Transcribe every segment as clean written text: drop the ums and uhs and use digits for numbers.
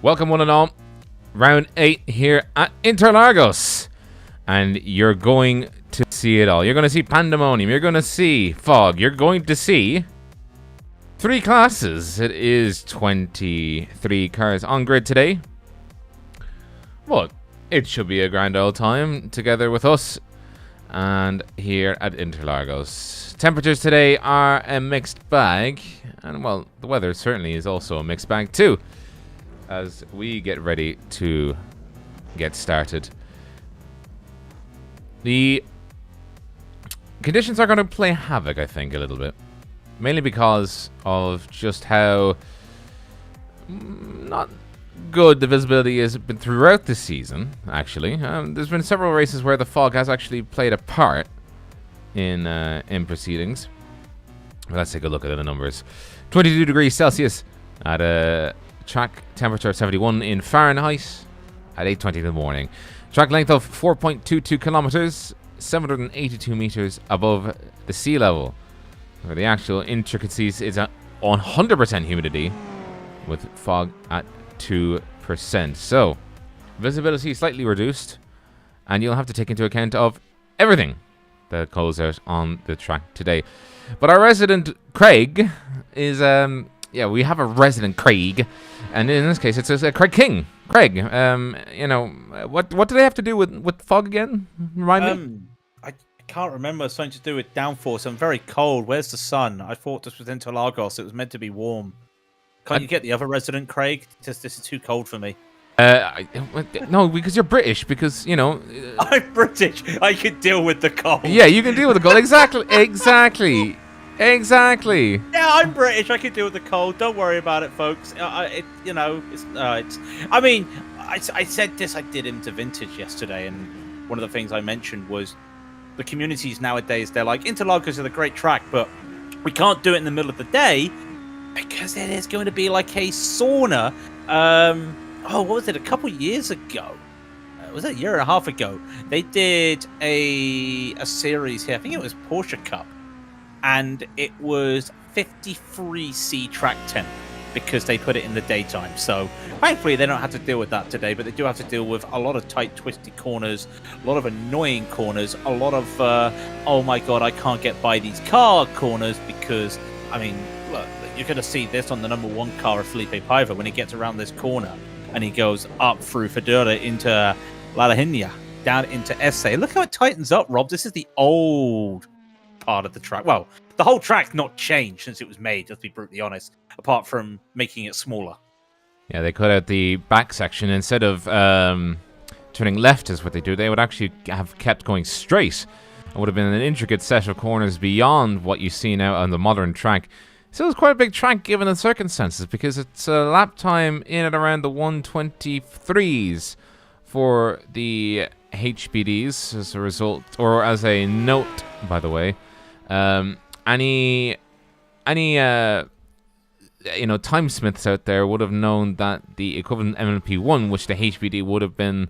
Welcome one and all. Round 8 here at Interlagos. And you're going to see it all. You're going to see Pandemonium. You're going to see Fog. You're going to see 3 classes. It is 23 cars on grid today. Well, it should be a grand old time together with us and here at Interlagos. Temperatures today are a mixed bag. And, well, the weather certainly is also a mixed bag too, as we get ready to get started. The conditions are going to play havoc, I think, a little bit. Mainly because of just how not good the visibility has been throughout the season, actually. There's been several races where the fog has actually played a part in proceedings. Let's take a look at the numbers. 22 degrees Celsius at a track temperature of 71 in Fahrenheit at 8:20 in the morning. Track length of 4.22 kilometers, 782 meters above the sea level. Where the actual intricacies is at 100% humidity with fog at 2%. So, visibility slightly reduced, and you'll have to take into account of everything that goes out on the track today. But our resident Craig is, yeah, we have a resident Craig, and in this case, it's Craig King. Craig, you know, what do they have to do with fog again? Remind me. I can't remember. Something to do with downforce. I'm very cold. Where's the sun? I thought this was Interlagos. It was meant to be warm. Can't you get the other resident Craig? This is too cold for me. No, because you're British. Because, you know, I'm British. I can deal with the cold. Yeah, you can deal with the cold. Exactly. Yeah, I'm British. I can deal with the cold. Don't worry about it, folks. I mean, I said this. I did into Vintage yesterday, and one of the things I mentioned was the communities nowadays. They're like, Interlagos is a great track, but we can't do it in the middle of the day because it is going to be like a sauna. What was it? A couple years ago. Was it a year and a half ago? They did a series here. I think it was Porsche Cup. And it was 53C track temp because they put it in the daytime. So thankfully they don't have to deal with that today, but they do have to deal with a lot of tight, twisty corners, a lot of annoying corners, a lot of, oh my god, I can't get by these car corners because, I mean, look, you're going to see this on the number 1 car of Felipe Paiva when he gets around this corner and he goes up through Fedora into La Lahinia, down into Essay. Look how it tightens up, Rob. This is the old part of the track. Well, the whole track's not changed since it was made, let's be brutally honest, apart from making it smaller. Yeah, they cut out the back section. Instead of turning left is what they do, they would actually have kept going straight. It would have been an intricate set of corners beyond what you see now on the modern track. So it's quite a big track given the circumstances, because it's a lap time in and around the 123s for the HPDs as a result, or as a note, by the way. Any timesmiths out there would have known that the equivalent MLP1, which the HPD would have been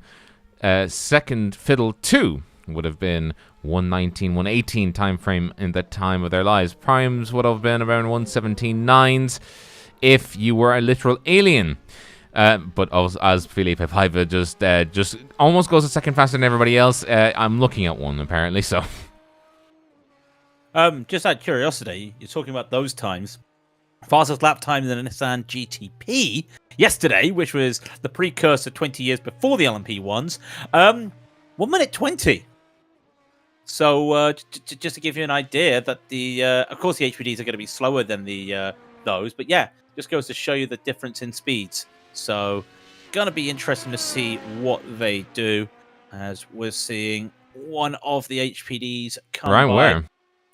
second fiddle to, would have been 119, 118 time frame in the time of their lives. Primes would have been around 117.9s if you were a literal alien. But as Felipe Paiva just almost goes a second faster than everybody else, I'm looking at one apparently, so... Just out of curiosity, you're talking about those times. Fastest lap time in the Nissan GTP yesterday, which was the precursor 20 years before the LMP ones, 1 minute 20. So just to give you an idea that of course the HPDs are going to be slower than those, but yeah, just goes to show you the difference in speeds. So going to be interesting to see what they do, as we're seeing one of the HPDs come Ryan by. Ware.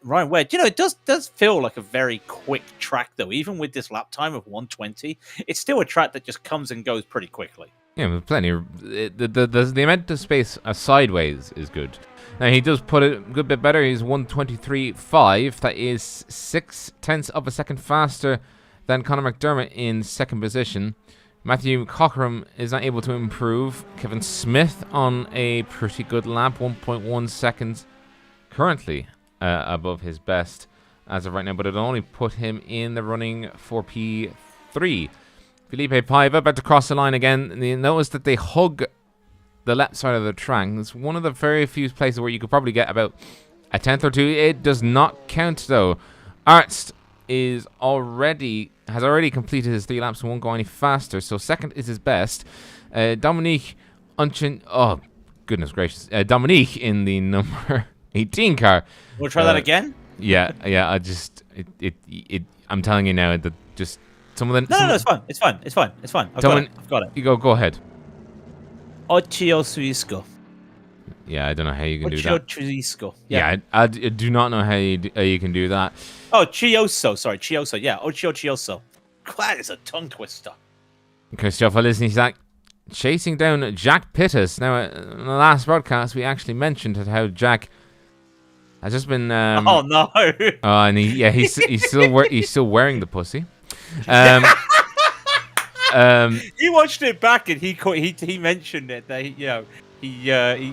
Ryan Ware. You know, it does feel like a very quick track, though. Even with this lap time of 120, it's still a track that just comes and goes pretty quickly. Yeah, with plenty. The amount of space sideways is good. Now, he does put it a good bit better. He's 123.5. That is 0.6 of a second faster than Conor McDermott in second position. Matthew Cockram is not able to improve. Kevin Smith on a pretty good lap, 1.1 seconds currently above his best as of right now, but it only put him in the running for P3. Felipe Paiva about to cross the line again. And you notice that they hug the left side of the track. It's one of the very few places where you could probably get about a tenth or two. It does not count though. Arzt has already completed his 3 laps and won't go any faster. So second is his best. Dominique oh goodness gracious. Dominique in the number 18 car. We'll try that again. Yeah. I'm telling you now that just some of the. No, it's fine. I've got it. You go ahead. Ocho Suisco. Yeah, I don't know how you can do that. Chioso. Yeah, I do not know how you can do that. Oh, Chioso. Sorry, Chioso. Yeah, Ocho Chioso. That is a tongue twister. Christopher, listening to that, chasing down Jack Pittis. Now, in the last broadcast, we actually mentioned how Jack has just been. Oh no! And he's still wearing the pussy. He watched it back and he mentioned it. That he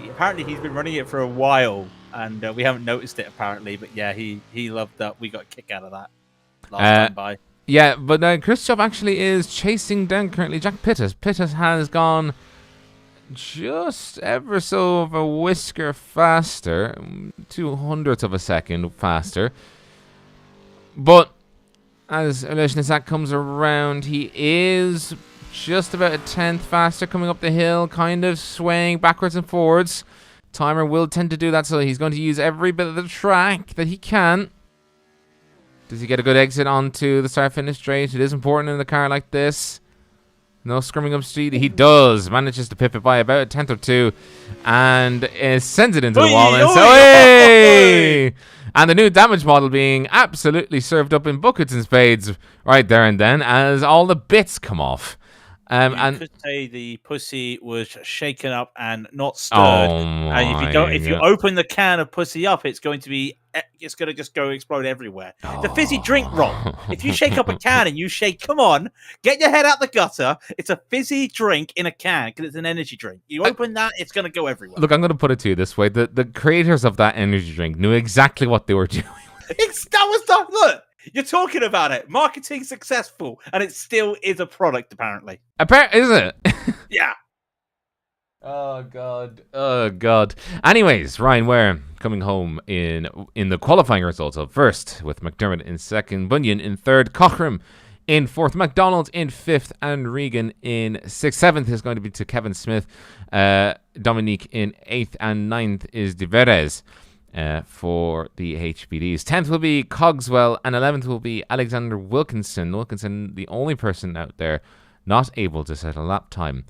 apparently he's been running it for a while and we haven't noticed it apparently. But yeah, he loved that. We got a kick out of that last time by. Yeah, but Christoph actually is chasing down currently Jack Pittis. Pittis has gone just ever so of a whisker faster, 0.02 of a second faster. But as Elishnisak comes around, he is just about a tenth faster coming up the hill, kind of swaying backwards and forwards. Timer will tend to do that, so he's going to use every bit of the track that he can. Does he get a good exit onto the start-finish straight? It is important in a car like this. No scrumming up street. He does. Manages to pip it by about a tenth or two. And sends it into the wall. And so, hey! And the new damage model being absolutely served up in buckets and spades right there and then as all the bits come off. You could say the pussy was shaken up and not stirred. And if you open the can of pussy up, it's going to just go explode everywhere. The fizzy drink roll. If you shake up a can and you shake, come on, get your head out the gutter. It's a fizzy drink in a can because it's an energy drink. You open that, it's going to go everywhere. Look, I'm going to put it to you this way: the creators of that energy drink knew exactly what they were doing. Look. You're talking about it. Marketing successful, and it still is a product, apparently. Is it? Yeah. Oh god. Anyways, Ryan Ware coming home in the qualifying results of first, with McDermott in second, Bunyan in third, Cochran in fourth, McDonald in fifth, and Regan in sixth. Seventh is going to be to Kevin Smith. Dominique in eighth, and ninth is De Verez. For the HPDs. 10th will be Cogswell and 11th will be Alexander Wilkinson. Wilkinson, the only person out there not able to set a lap time.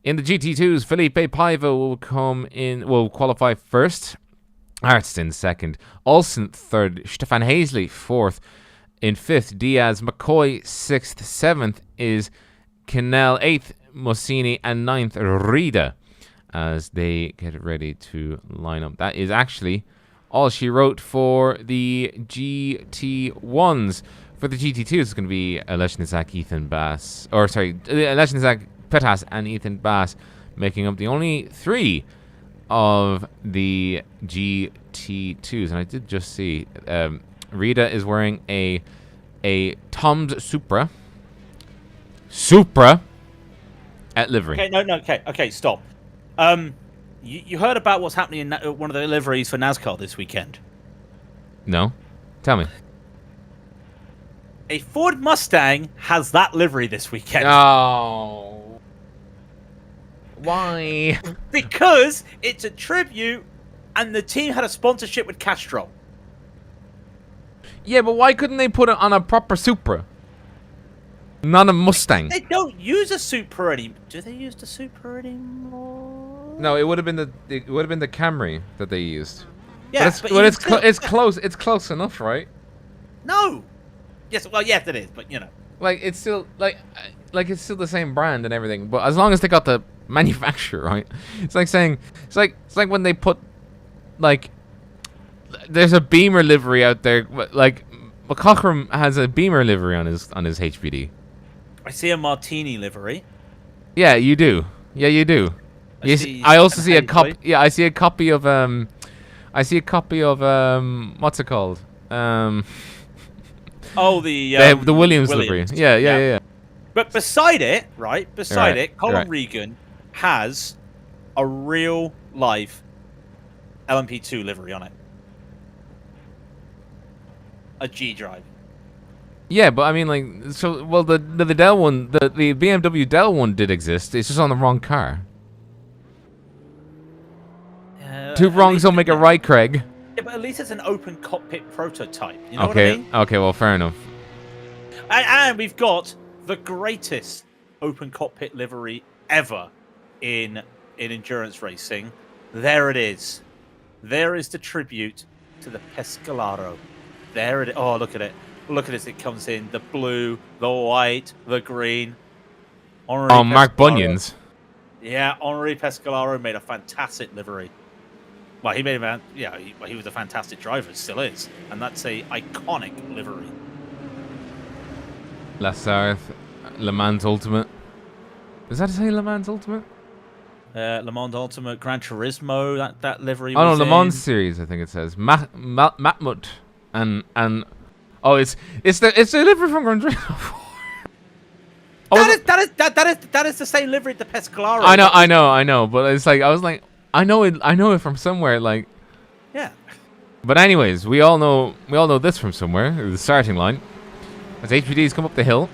In the GT2s, Felipe Paiva will qualify first. Arzt in second. Olsen third. Stefan Hazley fourth. In fifth, Diaz. McCoy sixth. Seventh is Kinnell. Eighth, Mossini. And ninth, Rida, as they get ready to line up. That is actually all she wrote for the GT1s. For the GT2s, it's going to be Elishnisak, Elishnisak, Pettas, and Ethan Bass making up the only 3 of the GT2s. And I did just see Rita is wearing a Tom's Supra at livery. Okay, stop. You heard about what's happening in one of the liveries for NASCAR this weekend? No? Tell me. A Ford Mustang has that livery this weekend. Oh. Why? Because it's a tribute and the team had a sponsorship with Castrol. Yeah, but why couldn't they put it on a proper Supra? Not a Mustang. They don't use a Supra anymore. Do they use the Supra anymore? No, it would have been the Camry that they used. Yeah, but it's close. It's close enough, right? No. Yes, well, yes, it is, but you know, like it's still like it's still the same brand and everything. But as long as they got the manufacturer right, it's like when they put there's a Beamer livery out there. Like Cochran has a Beamer livery on his HPD. I see a Martini livery. Yeah, you do. Yeah, you do. I also see a copy. Yeah, I see a copy of what's it called? Oh, the Williams livery. Yeah. But beside it, right? Beside Right, it, Colin right. Regan has a real life LMP2 livery on it. A G drive. Yeah, but I mean, like, so well, the Dell one, the BMW Dell one did exist. It's just on the wrong car. Two At wrongs least don't make a right, Craig. yeah, but at least it's an open cockpit prototype. You know what I Okay, mean? okay, well, fair enough. And we've got the greatest open cockpit livery ever in endurance racing. There it is. There is the tribute to the Pescalaro. There it is. Oh, look at it. Look at it. It comes in the blue, the white, the green. Henri Mark Pescalaro. Bunyan's. Yeah, Henri Pescalaro made a fantastic livery. Well, he made a he was a fantastic driver, still is, and that's a iconic livery. La Sarth, Le Mans Ultimate. Does that say Le Mans Ultimate? Le Mans Ultimate, Gran Turismo, that livery. Oh no, was Le Mans in. series, I think it says. Matmut and oh, it's the livery from Gran Turismo. That is the same livery the Pescalaro. I know, but it's like I was like I know it from somewhere, like. Yeah. But anyways, we all know this from somewhere. The starting line. As HPDs come up the hill,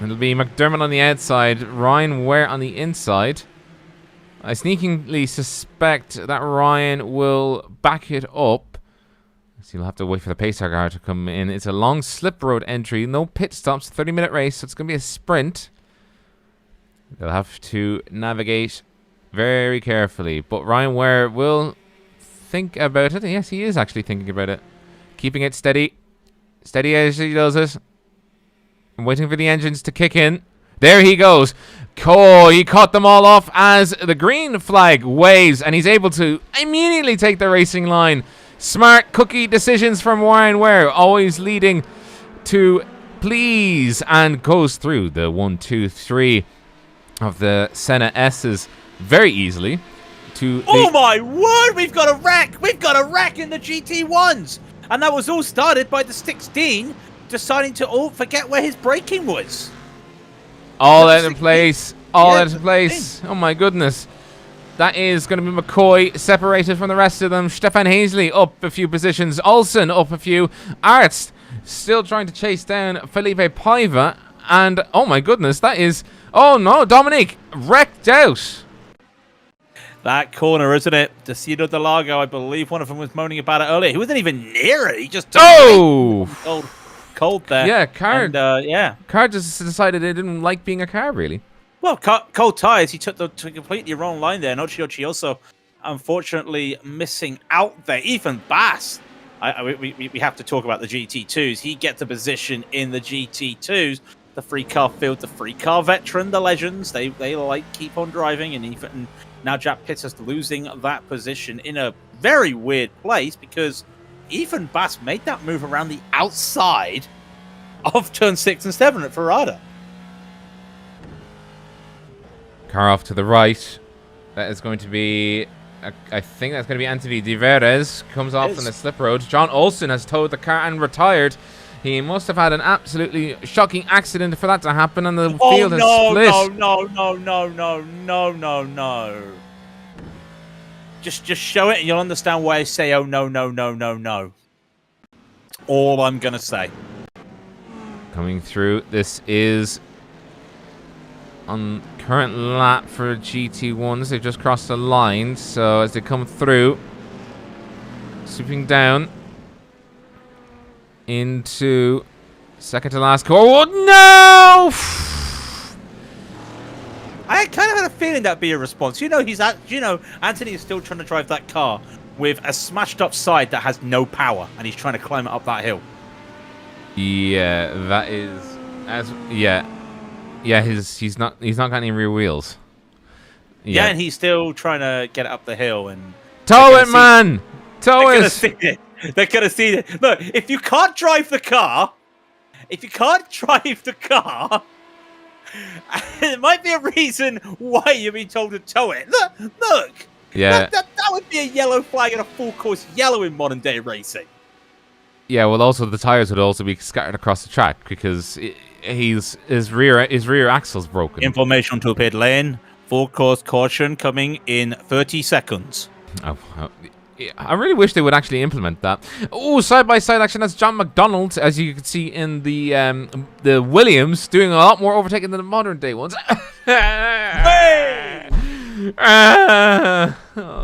it'll be McDermott on the outside, Ryan Ware on the inside. I sneakingly suspect that Ryan will back it up. So you'll have to wait for the pacer car to come in. It's a long slip road entry, no pit stops, 30-minute race, so it's going to be a sprint. They'll have to navigate very carefully, but Ryan Ware will think about it. Yes, he is actually thinking about it. Keeping it steady. Steady as he does it. I'm waiting for the engines to kick in. There he goes. He caught them all off as the green flag waves, and he's able to immediately take the racing line. Smart cookie decisions from Ryan Ware, always leading to please, and goes through the 1, 2, 3 of the Senna S's very easily. Oh my word! We've got a wreck! We've got a wreck in the GT1s! And that was all started by the 16 deciding to all forget where his braking was. All out of place. All out of place. Oh my goodness. That is going to be McCoy separated from the rest of them. Stefan Hazley up a few positions. Olsen up a few. Arzt still trying to chase down Felipe Paiva. And oh my goodness, that is... Oh no, Dominique wrecked out. That corner, isn't it? Decido de Lago, I believe one of them was moaning about it earlier. He wasn't even near it. He just took cold there. Yeah, car. And, car just decided it didn't like being a car, really. Well, cold tires. He took the completely wrong line there. Nocchiochi also, unfortunately, missing out there. Even Bass. We have to talk about the GT2s. He gets a position in the GT2s. The free car field, the free car veteran, the legends. They like keep on driving, and even now Jack Pitter's losing that position in a very weird place because Ethan Bass made that move around the outside of turn 6 and 7 at Ferrada. Car off to the right. That is going to be... I think that's going to be Anthony De Veres. Comes off on the slip road. John Olsen has towed the car and retired. He must have had an absolutely shocking accident for that to happen, and the field has split. No. Just show it and you'll understand why I say, oh, no. All I'm going to say. Coming through, this is on current lap for GT1s. They've just crossed the line, so as they come through, swooping down into second to last car. Oh, no! I kind of had a feeling that'd be a response. Anthony is still trying to drive that car with a smashed up side that has no power, and he's trying to climb it up that hill. Yeah, that is he's not got any rear wheels. Yeah, and he's still trying to get it up the hill and tow it, man. Tow it. They're gonna see it. Look, if you can't drive the car, there might be a reason why you're being told to tow it. Look. Yeah. That would be a yellow flag and a full course yellow in modern day racing. Yeah, well, also the tires would also be scattered across the track because his rear axle's broken. Information to pit lane. Full course caution coming in 30 seconds. I really wish they would actually implement that. Oh, side-by-side action. That's John McDonald, as you can see in the Williams, doing a lot more overtaking than the modern day ones. Hey! Oh,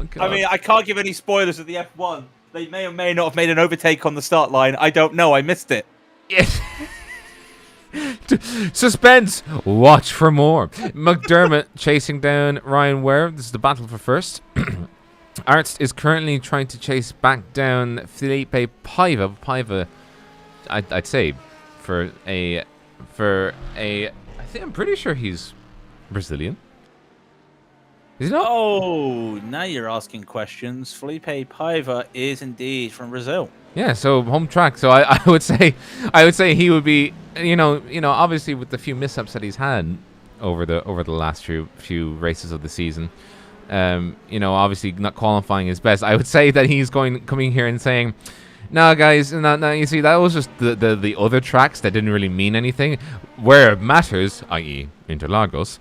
God. I mean, I can't give any spoilers of the F1. They may or may not have made an overtake on the start line. I don't know. I missed it. Yes. Suspense. Watch for more. McDermott chasing down Ryan Ware. This is the battle for first. Arzt is currently trying to chase back down Felipe Paiva. Paiva, I'd say, I think I'm pretty sure he's Brazilian. Is he not? Oh, now you're asking questions. Felipe Paiva is indeed from Brazil. Yeah, so home track. So I would say he would be, you know, obviously with the few mishaps that he's had over the last few races of the season. Obviously not qualifying his best. I would say that he's coming here and saying, "No, guys, no. You see, that was just the other tracks that didn't really mean anything. Where it matters, i.e., Interlagos.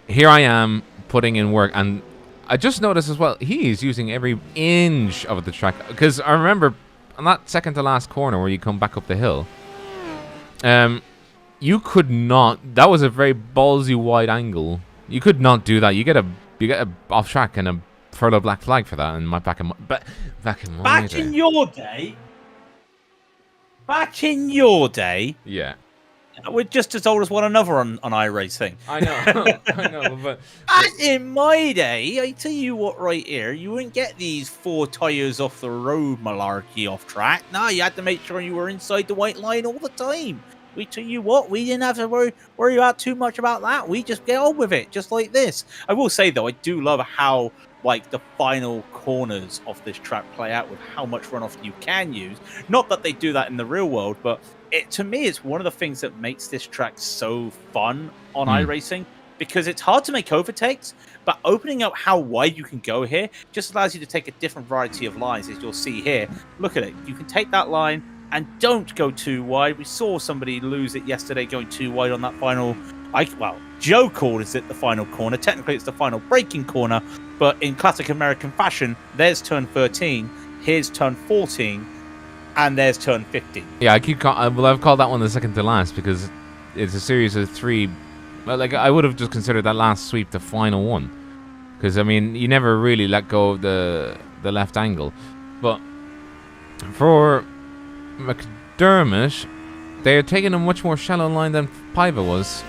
Here I am putting in work, and I just noticed as well he's using every inch of the track. Because I remember on that second to last corner where you come back up the hill, you could not. That was a very ballsy wide angle." You could not do that. You get a off track and a further black flag for that. And back in your day, yeah, we're just as old as one another on iRacing. I know, but back in my day, I tell you what, right here, you wouldn't get these 4 tires off the road malarkey off track. No, you had to make sure you were inside the white line all the time. We tell you what, we didn't have to worry about too much about that. We just get on with it, just like this. I will say though, I do love how the final corners of this track play out with how much runoff you can use. Not that they do that in the real world, but to me, it's one of the things that makes this track so fun on iRacing, because it's hard to make overtakes, but opening up how wide you can go here just allows you to take a different variety of lines, as you'll see here. Look at it. You can take that line and don't go too wide. We saw somebody lose it yesterday going too wide on that final... Joe called it the final corner. Technically, it's the final braking corner, but in classic American fashion, there's turn 13, here's turn 14, and there's turn 15. Yeah, I've called that one the second to last because it's a series of 3... Well, I would have just considered that last sweep the final one. Because, I mean, you never really let go of the left angle. But for McDermott, they're taking a much more shallow line than Paiva was.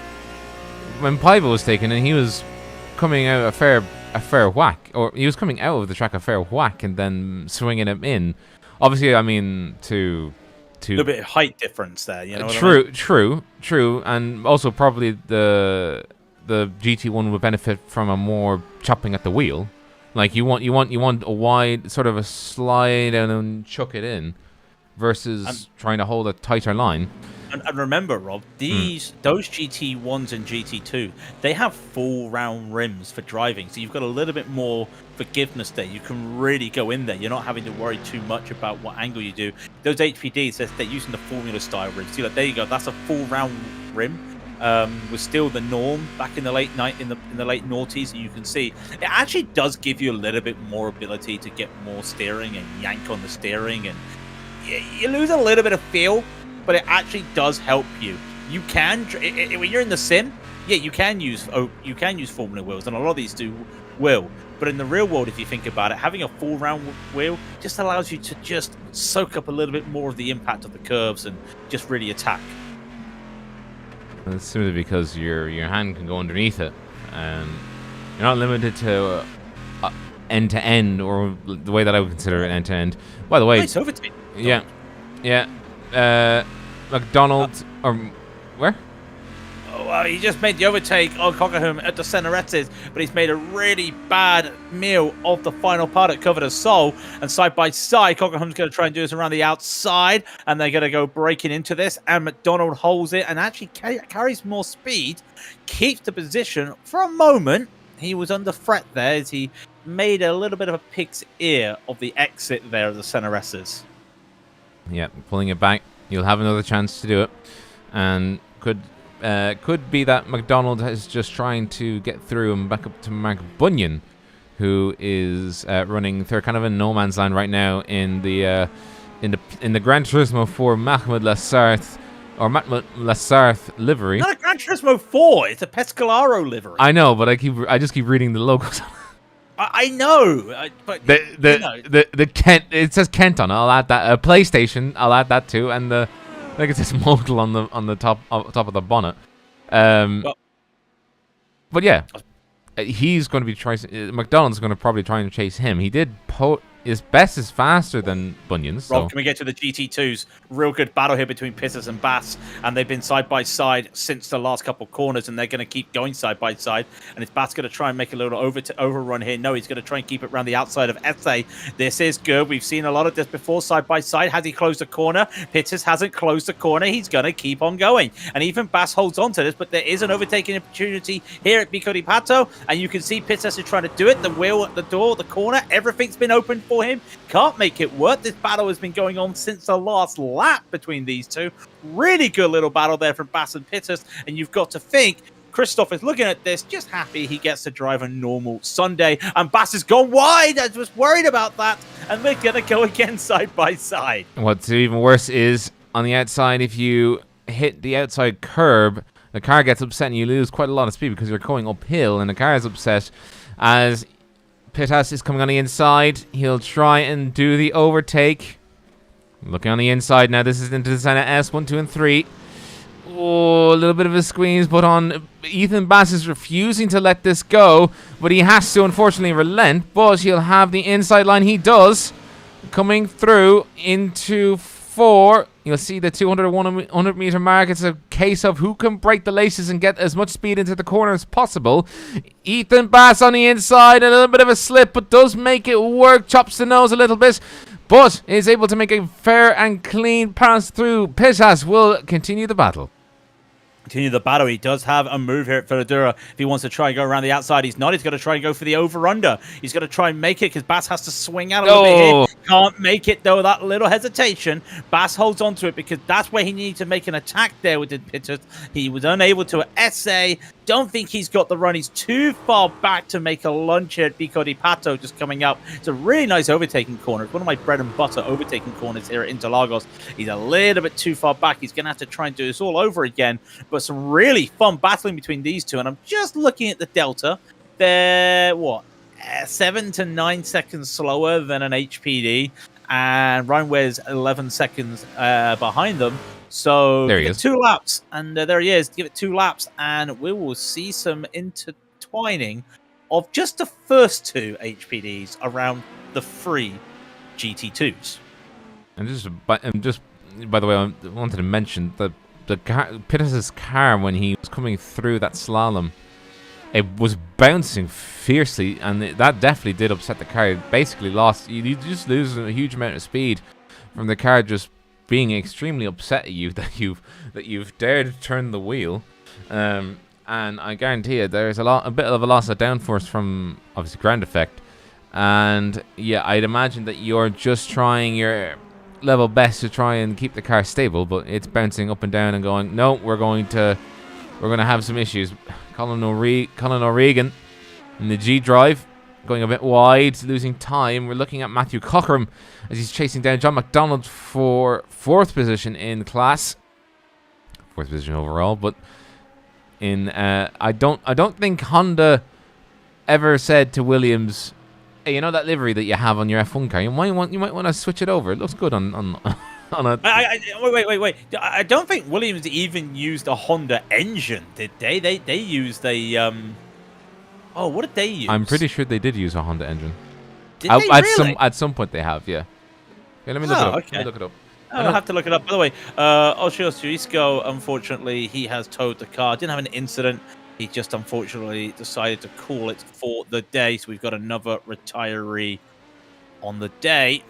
When Paiva was taken, and he was coming out a fair whack, or he was coming out of the track a fair whack, and then swinging him in. Obviously, I mean a little bit of height difference there, you know. True, and also probably the GT1 would benefit from a more chopping at the wheel. Like you want a wide sort of a slide and then chuck it in, versus trying to hold a tighter line. And remember, Rob, those GT1s and GT2, they have full round rims for driving, so you've got a little bit more forgiveness there. You can really go in there. You're not having to worry too much about what angle you do. Those HPDs, they're using the Formula style rims. See, there you go. That's a full round rim. Was still the norm back in the late late noughties. You can see it actually does give you a little bit more ability to get more steering and yank on the steering, and you lose a little bit of feel. But it actually does help you. You can, when you're in the sim, yeah, you can use Formula wheels, and a lot of these will. But in the real world, if you think about it, having a full round wheel just allows you to just soak up a little bit more of the impact of the curves and just really attack. It's simply because your hand can go underneath it, and you're not limited to end to end, or the way that I would consider it end to end. By the way, nice overtake. Yeah. McDonald, or where? Oh, well, he just made the overtake on Cockerham at the Cenerettes, but he's made a really bad meal of the final part at Cover the Soul. And side by side, Cockerham's going to try and do this around the outside, and they're going to go breaking into this. And McDonald holds it and actually carries more speed, keeps the position for a moment. He was under threat there as he made a little bit of a pig's ear of the exit there of the Cenerettes. Yeah, pulling it back. You'll have another chance to do it. and could be that McDonald is just trying to get through and back up to Mark Bunyan, who is running through kind of a no man's land right now in the Gran Turismo 4 Mahmoud Lassarth livery. Not a Gran Turismo 4. It's a Pescalaro livery. I know, but I just keep reading the logos. I know, but the Kent. It says Kent on it. I'll add that. PlayStation. I'll add that too, and I think it says Mogul on the top of the bonnet. But yeah, he's going to be trying. McDonald's going to probably try and chase him. He did his best is faster than Bunyan's. So. Rob, can we get to the GT2s? Real good battle here between Pisses and Bass, and they've been side by side since the last couple of corners, and they're going to keep going side by side. And is Bass going to try and make a little overrun here? No, he's going to try and keep it around the outside of SA. This is good. We've seen a lot of this before, side by side. Has he closed the corner? Pittis hasn't closed the corner. He's going to keep on going. And even Bass holds on to this, but there is an overtaking opportunity here at Pico di Pato, and you can see Pittis is trying to do it. The wheel at the door, the corner, everything's been open for him. Can't make it work. This battle has been going on since the last lap between these two. Really good little battle there from Bass and Pittis, and you've got to think Christoph is looking at this, just happy he gets to drive a normal Sunday, and Bass has gone wide. I was worried about that, and they're going to go again side by side. What's even worse is on the outside, if you hit the outside curb, the car gets upset and you lose quite a lot of speed because you're going uphill, and the car is upset as Pittas is coming on the inside. He'll try and do the overtake. Looking on the inside now. This is into the center S, 1, 2, and 3. Oh, a little bit of a squeeze, but on Ethan Bass is refusing to let this go, but he has to unfortunately relent, but he'll have the inside line. He does. Coming through into 4. You'll see the 100 meter mark. It's a case of who can break the laces and get as much speed into the corner as possible. Ethan Bass on the inside, a little bit of a slip, but does make it work. Chops the nose a little bit, but is able to make a fair and clean pass through. Pittas will continue the battle. Continue the battle. He does have a move here at Philadura. If he wants to try and go around the outside, he's not. He's going to try and go for the over-under. He's going to try and make it because Bass has to swing out a little bit here. Can't make it, though. That little hesitation. Bass holds on to it because that's where he needed to make an attack there with the Pittis. He was unable to SA. Don't think he's got the run. He's too far back to make a lunge here at Pico di Pato just coming up. It's a really nice overtaking corner. It's one of my bread and butter overtaking corners here at Interlagos. He's a little bit too far back. He's going to have to try and do this all over again. But some really fun battling between these two. And I'm just looking at the delta. They're, 7 to 9 seconds slower than an HPD. And Ryan Ware's 11 seconds behind them. So there he is. 2 laps, and there he is. Give it 2 laps, and we will see some intertwining of just the first 2 HPDs around the 3 GT2s. And just by the way, I wanted to mention the Pittis' car when he was coming through that slalom, it was bouncing fiercely, and that definitely did upset the car. It basically lost. You just lose a huge amount of speed from the car just being extremely upset at you that you've dared to turn the wheel, and I guarantee you there's a bit of a loss of downforce from obviously ground effect, and yeah, I'd imagine that you're just trying your level best to try and keep the car stable, but it's bouncing up and down and going, no, we're going to have some issues. Colin O'Regan in the G drive, going a bit wide, losing time. We're looking at Matthew Cockram as he's chasing down John McDonald for 4th position in class, 4th position overall. But in I don't think Honda ever said to Williams, hey, you know that livery that you have on your F1 car, you might want to switch it over. It looks good on a. Wait. I don't think Williams even used a Honda engine, did they? They used a Oh, what did they use? I'm pretty sure they did use a Honda engine. Did they really? At some point they have, yeah. Okay, let me look it up. Okay. Let me look it up. I'll have to look it up. By the way, Oshio Suisco, unfortunately, he has towed the car. Didn't have an incident. He just unfortunately decided to call it for the day. So we've got another retiree on the day.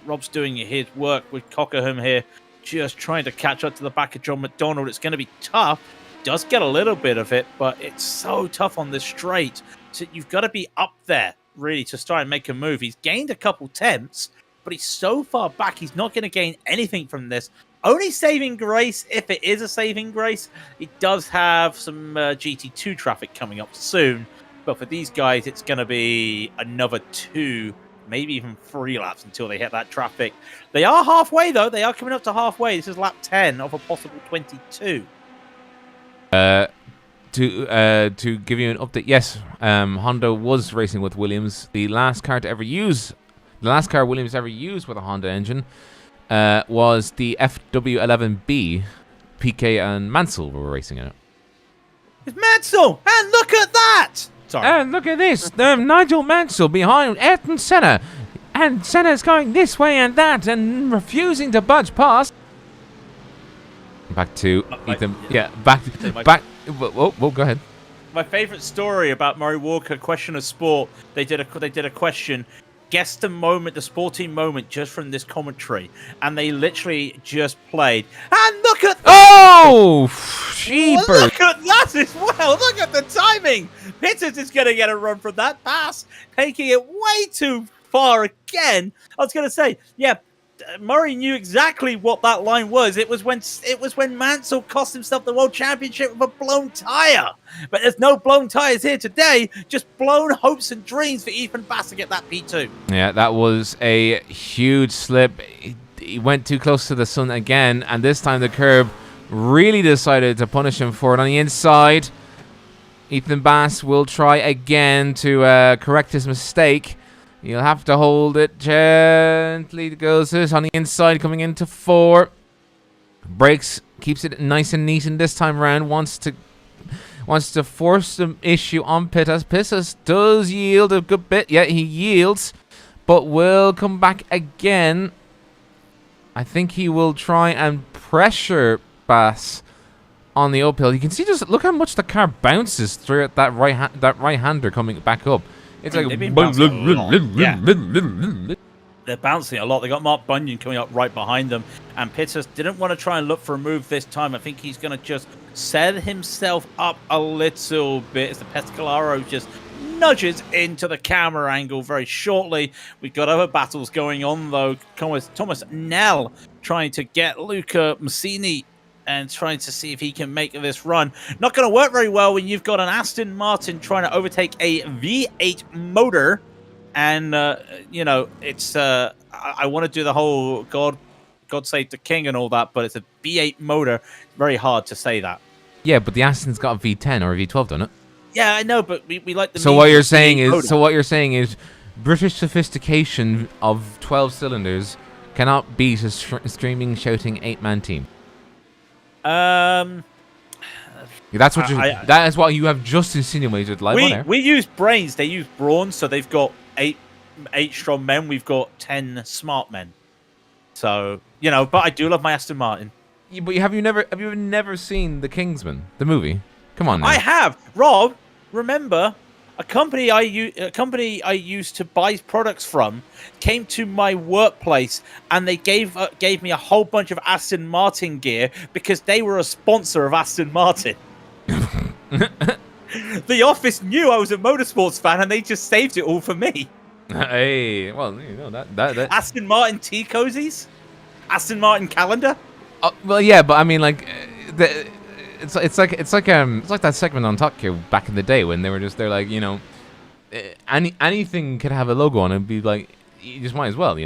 Rob's doing his work with Cockerham here, just trying to catch up to the back of John McDonald. It's going to be tough. Does get a little bit of it, but it's so tough on this straight. So you've got to be up there, really, to start and make a move. He's gained a couple tenths, but he's so far back, he's not going to gain anything from this. Only saving grace, if it is a saving grace, it does have some GT2 traffic coming up soon. But for these guys, it's going to be another 2, maybe even 3 laps until they hit that traffic. They are halfway, though. They are coming up to halfway. This is lap 10 of a possible 22. To give you an update, yes, Honda was racing with Williams. The last car Williams ever used with a Honda engine was the FW11B. PK and Mansell were racing in it. It's Mansell! And look at that! Sorry. And look at this. Nigel Mansell behind Ayrton Senna. And Senna's going this way and that and refusing to budge past. Back to Ethan. Yeah, back. Whoa, go ahead. My favorite story about Murray Walker, Question of Sport, they did a question, guess the moment, the sporting moment just from this commentary. And they literally just played. And look at that! Oh, sheepers. Look at that as well. Look at the timing. Pitters is going to get a run from that pass, taking it way too far again. I was going to say, yeah, Murray knew exactly what that line was. It was when Mansell cost himself the world championship with a blown tire. But there's no blown tires here today. Just blown hopes and dreams for Ethan Bass to get that P2. Yeah, that was a huge slip. He went too close to the sun again, and this time the curb really decided to punish him for it on the inside. Ethan Bass will try again to correct his mistake. You'll have to hold it gently. Goes this on the inside, coming into 4. Brakes, keeps it nice and neat, and this time around wants to force the issue on Pittas. Pittas does yield a good bit. Yeah, he yields, but will come back again. I think he will try and pressure Bass on the uphill. You can see, just look how much the car bounces through that right-hander coming back up. It's like They're bouncing a lot. They got Mark Bunyan coming up right behind them, and Pittas didn't want to try and look for a move this time. I think he's going to just set himself up a little bit as the Pescalaro just nudges into the camera angle very shortly. We've got other battles going on, though. Thomas Nell trying to get Luca Massini and trying to see if he can make this run. Not going to work very well when you've got an Aston Martin trying to overtake a V8 motor. And, it's... I want to do the whole God Save the King and all that, but it's a V8 motor. Very hard to say that. Yeah, but the Aston's got a V10 or a V12, doesn't it? Yeah, I know, but we like the... So what you're saying is British sophistication of 12 cylinders cannot beat a streaming, shouting 8-man team. That's what that is what you have just insinuated live on air. We use brains, they use brawn, so they've got eight strong men, we've got 10 smart men. So, but I do love my Aston Martin. Yeah, but have you never seen The Kingsman, the movie? Come on now. I have. Rob, remember, a company I used to buy products from came to my workplace, and they gave me a whole bunch of Aston Martin gear because they were a sponsor of Aston Martin. The office knew I was a motorsports fan, and they just saved it all for me. Hey, well, that Aston Martin tea cozies, Aston Martin calendar. Well, yeah, but I mean, like, it's like that segment on Tokyo back in the day when they're like, anything could have a logo on it and be like, you just might as well,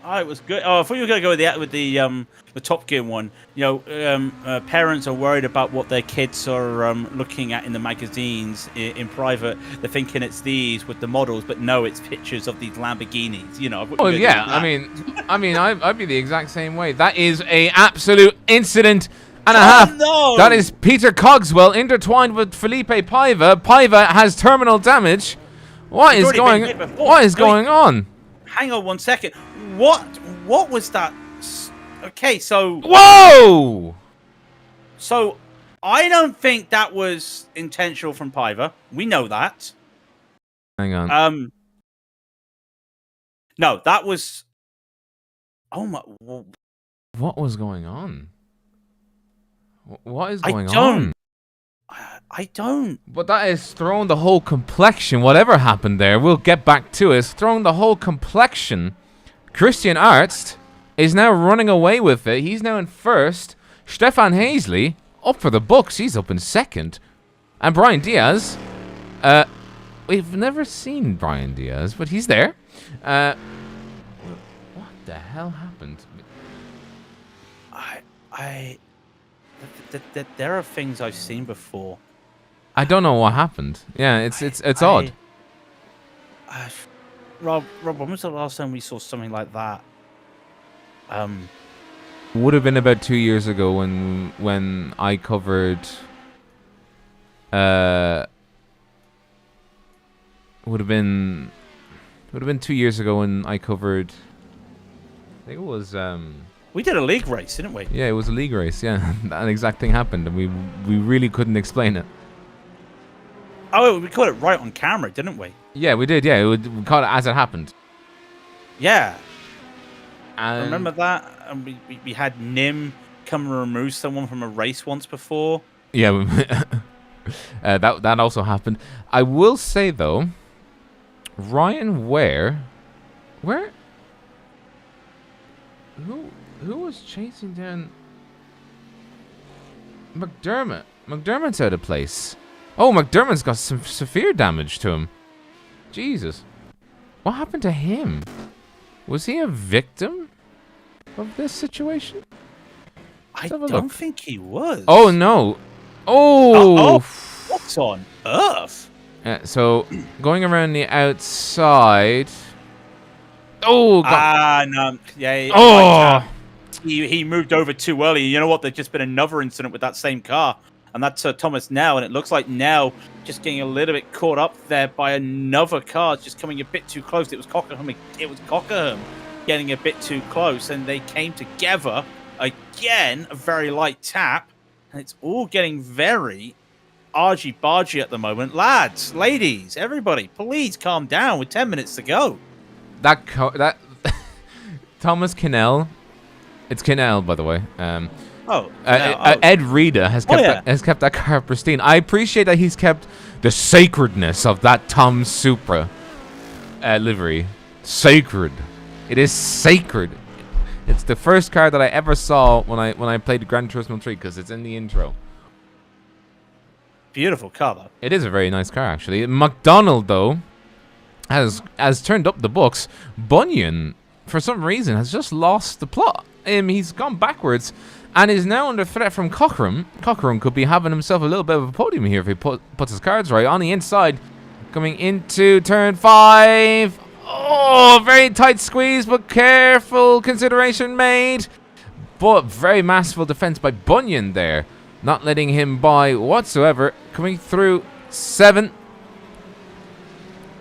Oh, it was good. Oh, I thought you were going to go with the Top Gear one. Parents are worried about what their kids are looking at in the magazines in private. They're thinking it's these with the models, but no, it's pictures of these Lamborghinis. Oh yeah, I mean, I'd be the exact same way. That is a absolute incident and a half. No! That is Peter Cogswell intertwined with Felipe Paiva. Paiva has terminal damage. What is going on? Hang on one second. What was that? Okay, so... Whoa! So, I don't think that was intentional from Paiva. We know that. Hang on. No, that was... Oh my... What was going on? What is going on? I don't. But that is throwing the whole complexion. Whatever happened there, we'll get back to it. It's throwing the whole complexion. Christian Arzt is now running away with it. He's now in first. Stefan Hazley up for the books. He's up in second. And Brian Diaz, we've never seen Brian Diaz, but he's there. What the hell happened? There are things I've seen before. I don't know what happened. Yeah, it's odd. Rob, when was the last time we saw something like that? Would have been about 2 years ago when I covered. Would have been 2 years ago when I covered. I think it was. We did a league race, didn't we? Yeah, it was a league race. Yeah, that exact thing happened, and we really couldn't explain it. Oh, we caught it right on camera, didn't we? Yeah, we did. Yeah, we caught it as it happened. Yeah. And Remember that? And we had Nim come and remove someone from a race once before. Yeah, that also happened. I will say though, Ryan Ware, who was chasing down McDermott? McDermott's out of place. Oh, McDermott's got some severe damage to him. Jesus. What happened to him? Was he a victim of this situation? I don't think he was. Oh, no. Oh! What on earth? So, going around the outside. Oh, God. No. Yeah. Oh! He moved over too early. You know what? There's just been another incident with that same car. And that's Thomas Nell. And it looks like Nell just getting a little bit caught up there by another car just coming a bit too close. It was Cockerham getting a bit too close. And they came together. Again, a very light tap. And it's all getting very argy-bargy at the moment. Lads, ladies, everybody, please calm down with 10 minutes to go. That Thomas Kinnell. It's Kinnell, by the way. Ed Reeda has kept that car pristine. I appreciate that he's kept the sacredness of that Tom Supra livery. Sacred. It is sacred. It's the first car that I ever saw when I played Gran Turismo 3 because it's in the intro. Beautiful car, though. It is a very nice car, actually. McDonald, though, has turned up the books. Bunyan, for some reason, has just lost the plot. He's gone backwards and is now under threat from Cochrane. Cochrane could be having himself a little bit of a podium here if he puts his cards right. On the inside, coming into turn 5. Oh, very tight squeeze, but careful consideration made. But very masterful defense by Bunyan there. Not letting him by whatsoever. Coming through 7.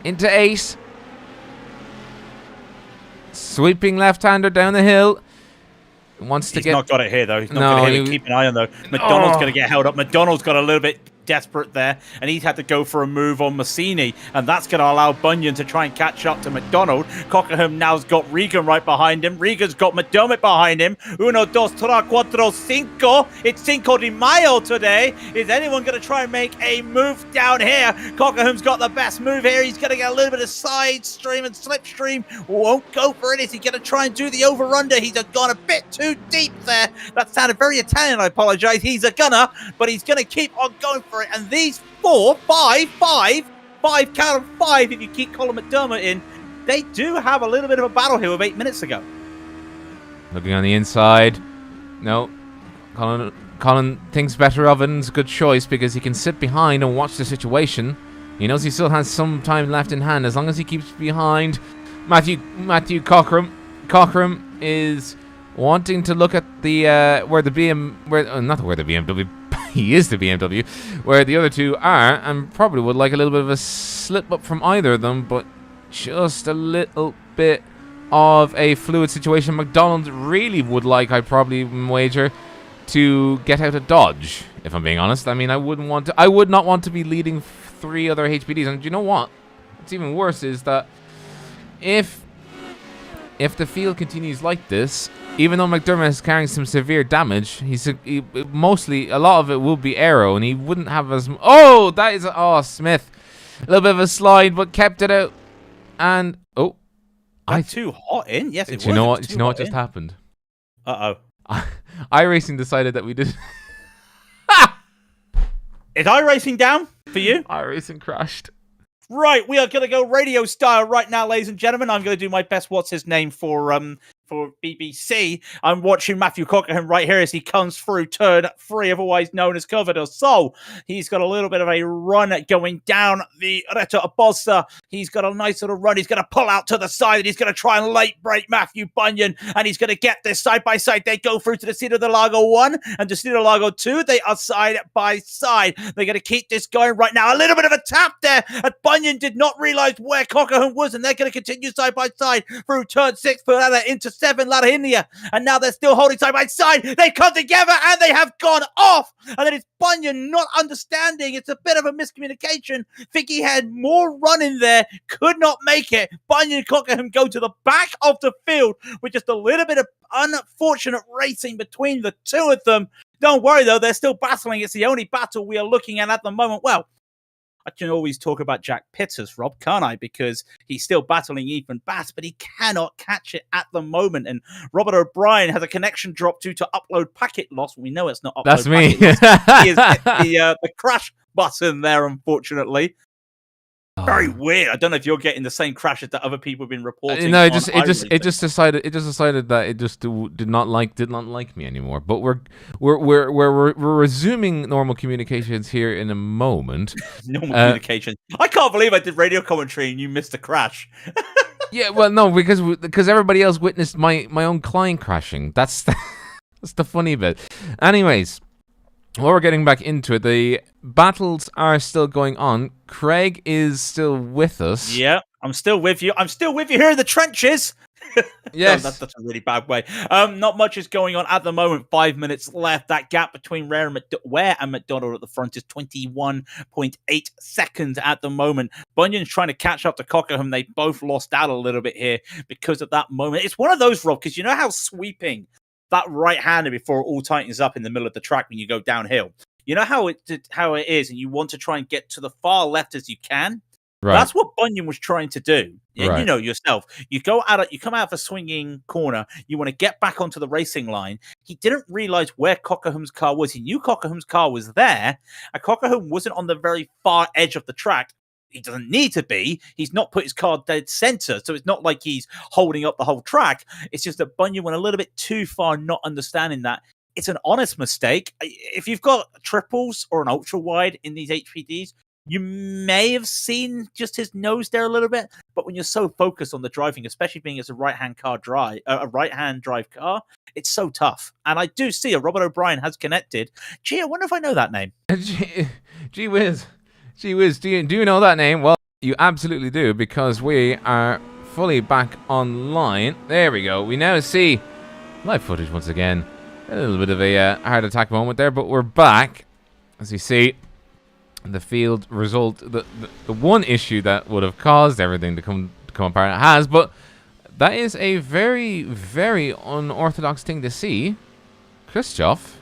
Into 8. Sweeping left-hander down the hill. He's not got it here, though. He's not going to hit it. Keep an eye on, though. McDonald's going to get held up. McDonald's got a little bit desperate there, and he's had to go for a move on Massini, and that's going to allow Bunyan to try and catch up to McDonald. Cockerham now's got Regan right behind him. Regan's got McDermott behind him. 1, 2, 3, 4, 5. It's Cinco de Mayo today. Is anyone going to try and make a move down here? Cockerham's got the best move here. He's going to get a little bit of side stream and slipstream. Won't go for it. Is he going to try and do the over-under? He's gone a bit too deep there. That sounded very Italian. I apologize. He's a gunner, but he's going to keep on going for it. And these 5 count of 5 if you keep Colin McDermott in, they do have a little bit of a battle here with 8 minutes to go. Looking on the inside. No. Colin thinks better of it, and it's a good choice because he can sit behind and watch the situation. He knows he still has some time left in hand as long as he keeps behind Matthew Cochrane. Cochrane is wanting to look at the BMW. He is the BMW, where the other two are, and probably would like a little bit of a slip up from either of them, but just a little bit of a fluid situation. McDonald really would like, I'd probably wager, to get out of Dodge, if I'm being honest. I mean, I would not want to be leading 3 other HPDs, and you know what? What's even worse is that if the field continues like this, even though McDermott is carrying some severe damage, mostly a lot of it will be aero, and he wouldn't have as. Smith, a little bit of a slide, but kept it out, and too hot in. Yes, it was. Do you know what just happened? Uh-oh. iRacing decided that we did. Is iRacing down for you? iRacing crashed. Right, we are going to go radio style right now, ladies and gentlemen. I'm going to do my best. What's his name for BBC? I'm watching Matthew Cockerham right here as he comes through turn 3, otherwise known as Coveter. So he's got a little bit of a run going down the Retta Bossa. He's got a nice little run. He's going to pull out to the side and he's going to try and late break Matthew Bunyan. And he's going to get this side by side. They go through to the Cito del Lago 1 and the Cito del Lago 2. They are side by side. They're going to keep this going right now. A little bit of a tap there. And Bunyan did not realize where Cockerham was. And they're going to continue side by side through turn 6 for ladder into 7 ladder India. And now they're still holding side by side. They come together and they have gone off. And then it's Bunyan not understanding. It's a bit of a miscommunication. Think he had more run in there. Could not make it. Bunyan and Cockerham go to the back of the field with just a little bit of unfortunate racing between the two of them. Don't worry, though. They're still battling. It's the only battle we are looking at the moment. Well, I can always talk about Jack Pitters, Rob, can't I? Because he's still battling Ethan Bass, but he cannot catch it at the moment. And Robert O'Brien has a connection drop due to upload packet loss. We know it's not upload That's me. packet loss. He has hit the crash button there, unfortunately. Very weird. I don't know if you're getting the same crashes that other people have been reporting. No, it just decided that it just did not like me anymore. But we're resuming normal communications here in a moment. Normal communication. I can't believe I did radio commentary and you missed a crash. Yeah, well, no, because everybody else witnessed my own client crashing. That's the funny bit. Anyways. While we're getting back into it, the battles are still going on. Craig is still with us. Yeah, I'm still with you. I'm still with you here in the trenches. Yes. No, that's a really bad way. Not much is going on at the moment. 5 minutes left. That gap between Ware and McDonald at the front is 21.8 seconds at the moment. Bunyan's trying to catch up to Cockerham. They both lost out a little bit here because of that moment. It's one of those, Rob, because you know how sweeping that right-hander before it all tightens up in the middle of the track when you go downhill. You know how it is, and you want to try and get to the far left as you can? Right. That's what Bunyan was trying to do. Right. You know yourself. You come out of a swinging corner. You want to get back onto the racing line. He didn't realize where Cockerham's car was. He knew Cockerham's car was there, and Cockerham wasn't on the very far edge of the track. He doesn't need to be. He's not put his car dead center, so it's not like he's holding up the whole track. It's just that Bunyan went a little bit too far, not understanding that. It's an honest mistake. If you've got triples or an ultra wide in these HPDs, you may have seen just his nose there a little bit. But when you're so focused on the driving, especially being as a right-hand drive car, it's so tough. And I do see Robert O'Brien has connected. Gee, I wonder if I know that name. Gee whiz. Gee whiz, do you know that name? Well, you absolutely do, because we are fully back online. There we go. We now see live footage once again. A little bit of a heart attack moment there, but we're back. As you see, the field result, the one issue that would have caused everything to come apart, it has, but that is a very, very unorthodox thing to see. Christoph,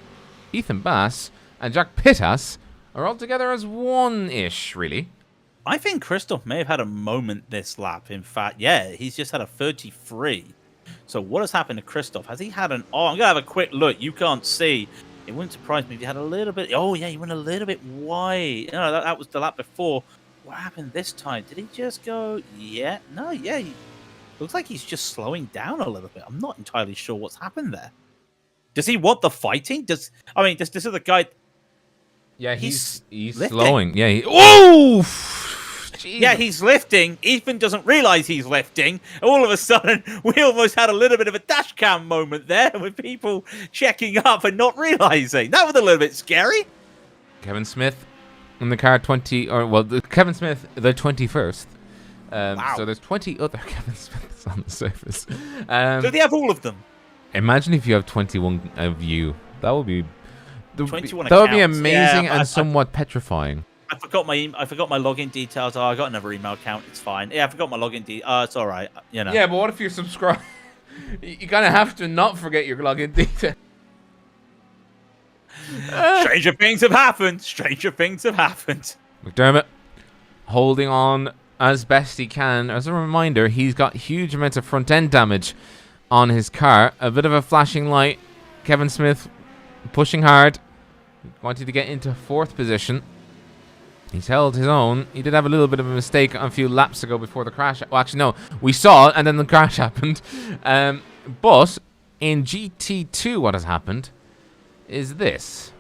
Ethan Bass, and Jack Pittas are all together as one-ish, really. I think Christoph may have had a moment this lap. In fact, yeah, he's just had a 33. So what has happened to Christoph? Has he had an... Oh, I'm going to have a quick look. You can't see. It wouldn't surprise me if he had a little bit... Oh, yeah, he went a little bit wide. No, that was the lap before. What happened this time? Did he just go... Yeah. No, yeah. Looks like he's just slowing down a little bit. I'm not entirely sure what's happened there. Does he want the fighting? This is the guy... Yeah, he's slowing. Yeah. Oh! Jesus. Yeah, he's lifting. Ethan doesn't realize he's lifting. All of a sudden, we almost had a little bit of a dash cam moment there with people checking up and not realizing. That was a little bit scary. Kevin Smith in the car 20, or well, Kevin Smith, the 21st. Wow. So there's 20 other Kevin Smiths on the surface. Do they have all of them? Imagine if you have 21 of you. That would be... 21 that would be amazing and somewhat petrifying. I forgot my login details. Oh, I got another email account. It's fine. Yeah, I forgot my login details. It's all right. You know. Yeah, but what if you're subscribed? You kind of have to not forget your login details. Stranger things have happened. Stranger things have happened. McDermott holding on as best he can. As a reminder, he's got huge amounts of front end damage. on his car. A bit of a flashing light. Kevin Smith pushing hard. Wanted to get into 4th position. He's held his own. He did have a little bit of a mistake a few laps ago before the crash. Well, actually, no. We saw it, and then the crash happened. But in GT2, what has happened is this.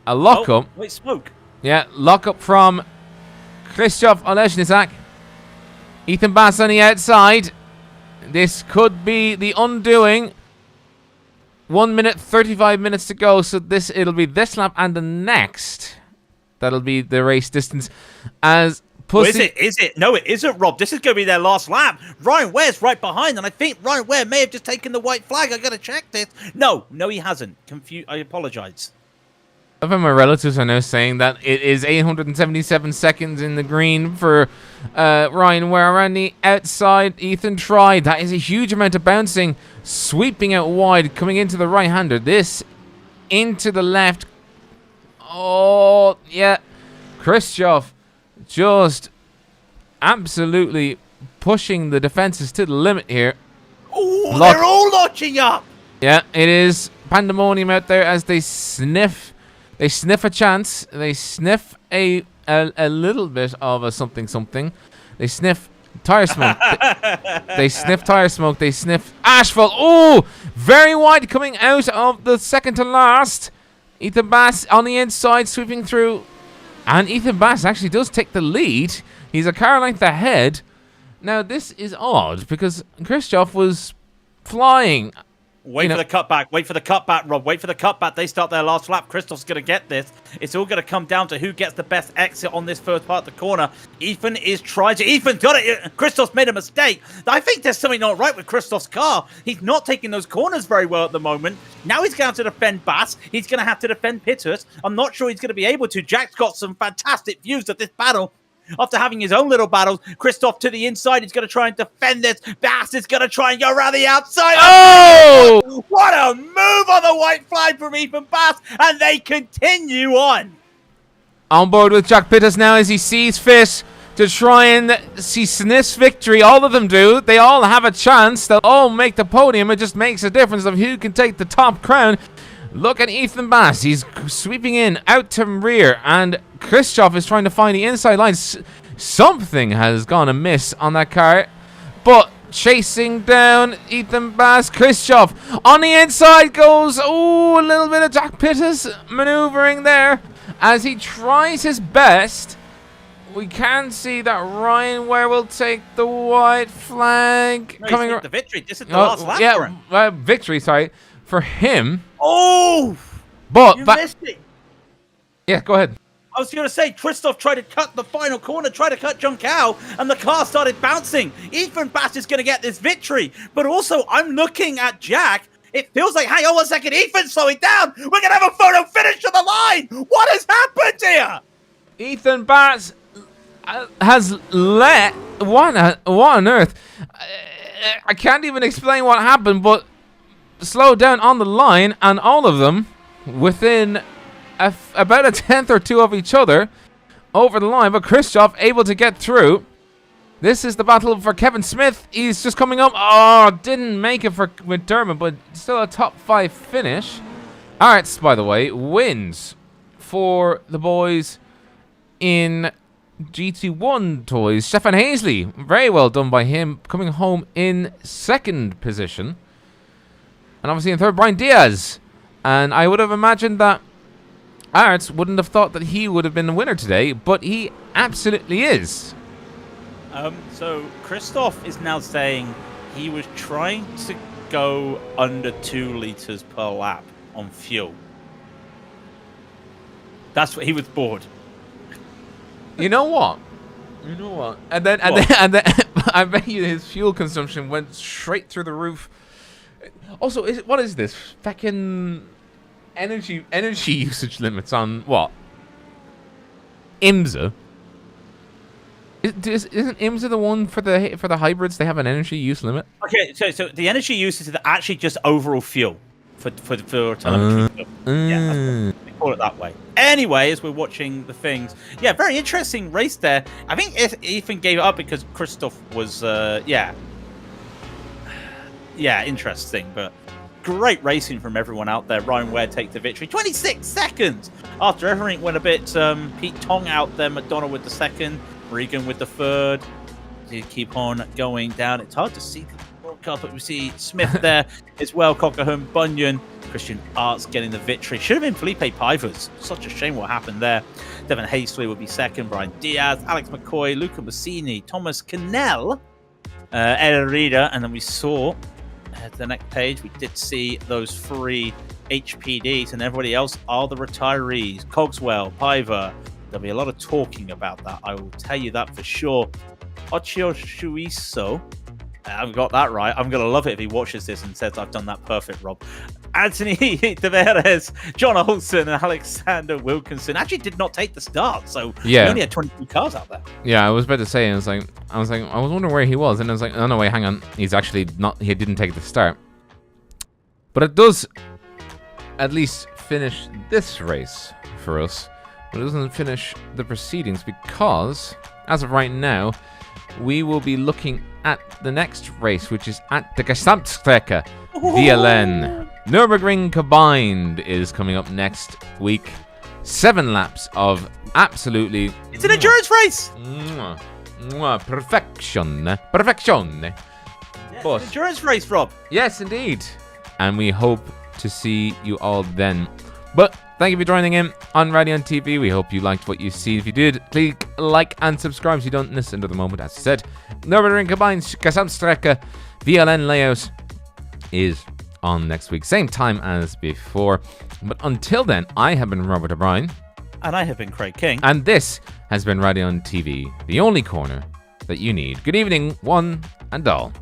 A lockup. Oh, wait, smoke. Yeah, lockup from Krzysztof Oleszniczak. Ethan Bass on the outside. This could be the undoing. 1 minute, 35 minutes to go. So it'll be this lap and the next. That'll be the race distance. As Pussy... Is it? No, it isn't, Rob. This is going to be their last lap. Ryan Ware's right behind, and I think Ryan Ware may have just taken the white flag. I got to check this. No, he hasn't. I apologize. Some of my relatives are now saying that it is 877 seconds in the green for Ryan Ware. Around the outside, Ethan tried. That is a huge amount of bouncing, sweeping out wide, coming into the right-hander. This into the left. Oh, yeah. Krzysztof just absolutely pushing the defenses to the limit here. Oh, they're all notching up. Yeah, it is pandemonium out there as they sniff. They sniff a chance. They sniff a little bit of a something. They sniff tire smoke. They sniff tire smoke. They sniff asphalt. Oh, very wide coming out of the second to last. Ethan Bass on the inside sweeping through. And Ethan Bass actually does take the lead. He's a car length ahead. Now, this is odd because Krzysztof was flying. Wait for the cutback, Rob. Wait for the cutback. They start their last lap. Krzysztof's going to get this. It's all going to come down to who gets the best exit on this first part of the corner. Ethan is trying to... Ethan's got it. Krzysztof's made a mistake. I think there's something not right with Krzysztof's car. He's not taking those corners very well at the moment. Now he's going to have to defend Bass. He's going to have to defend Pitters. I'm not sure he's going to be able to. Jack's got some fantastic views of this battle. After having his own little battles, Krzysztof to the inside. He's going to try and defend this. Bass is going to try and go around the outside. Oh! What a move on the white flag from Ethan Bass. And they continue on. On board with Jack Pitters now as he sees fit to try and see Smith's victory. All of them do. They all have a chance. They'll all make the podium. It just makes a difference of who can take the top crown. Look at Ethan Bass. He's sweeping in out to rear, and Krzysztof is trying to find the inside lines. Something has gone amiss on that car, but chasing down Ethan Bass. Krzysztof on the inside goes. Oh, a little bit of Jack Pitters maneuvering there as he tries his best. We can see that Ryan Ware will take the white flag. No, coming the victory. This is the last lap for him. Victory, sorry, for him. Oh! But you missed it. Yeah, go ahead. I was going to say, Krzysztof tried to cut the final corner, tried to cut Junkow, and the car started bouncing. Ethan Bass is going to get this victory. But also, I'm looking at Jack. It feels like, hang on 1 second, Ethan's slowing down. We're going to have a photo finish on the line. What has happened here? Ethan Bass has let... What on earth? I can't even explain what happened, but... slowed down on the line, and all of them within about a tenth or two of each other over the line. But Krzysztof able to get through. This is the battle for Kevin Smith. He's just coming up. Oh, didn't make it for McDermott, but still a top 5 finish. Arts, by the way, wins for the boys in GT1 toys. Stefan Hazley, very well done by him, coming home in 2nd position. And obviously in 3rd, Brian Diaz. And I would have imagined that Arts wouldn't have thought that he would have been the winner today, but he absolutely is. So Krzysztof is now saying he was trying to go under 2 liters per lap on fuel. That's what he was bored. You know what? And then I bet you his fuel consumption went straight through the roof. Also, what is this? Fucking energy usage limits on what? IMSA? Isn't IMSA the one for the hybrids? They have an energy use limit. Okay, so the energy use is actually just overall fuel for telemetry. Yeah, they call it that way. Anyway, as we're watching the things, yeah, very interesting race there. I think Ethan gave it up because Krzysztof was yeah, interesting, but great racing from everyone out there. Ryan Ware take the victory. 26 seconds! After everything went a bit Pete Tong out there, McDonald with the second, Regan with the third. They keep on going down. It's hard to see the broadcast, but we see Smith there as well, Cockerham, Bunyan, Christian Arts getting the victory. Should have been Felipe Pivers. Such a shame what happened there. Devin Hastley would be second, Brian Diaz, Alex McCoy, Luca Bassini, Thomas Cannell, Ed Rida, and then we saw the next page, we did see those 3 HPDs, and everybody else are the retirees. Cogswell, Piver. There'll be a lot of talking about that, I will tell you that for sure. Ochio Shuiso, I've got that right. I'm going to love it if he watches this and says I've done that perfect, Rob. Anthony Tavares, John Olsen, and Alexander Wilkinson actually did not take the start, so we only had 22 cars out there. Yeah, I was about to say, I was wondering where he was, and I was like, oh no, wait, hang on, he's actually not. He didn't take the start, but it does at least finish this race for us, but it doesn't finish the proceedings because, as of right now, we will be looking at the next race, which is at the Gesamtstrecke VLN. Nürburgring Combined is coming up next week. 7 laps of absolutely... It's an endurance race! Perfection. Perfection. Yes, endurance race, Rob. Yes, indeed. And we hope to see you all then. But thank you for joining in on Raidillon TV. We hope you liked what you see. If you did, click like and subscribe so you don't miss another moment. As I said, Nürburgring Combined Gesamtstrecke VLN layout is on next week, same time as before. But until then, I have been Robert O'Brien. And I have been Craig King. And this has been Raidillon TV, the only corner that you need. Good evening, one and all.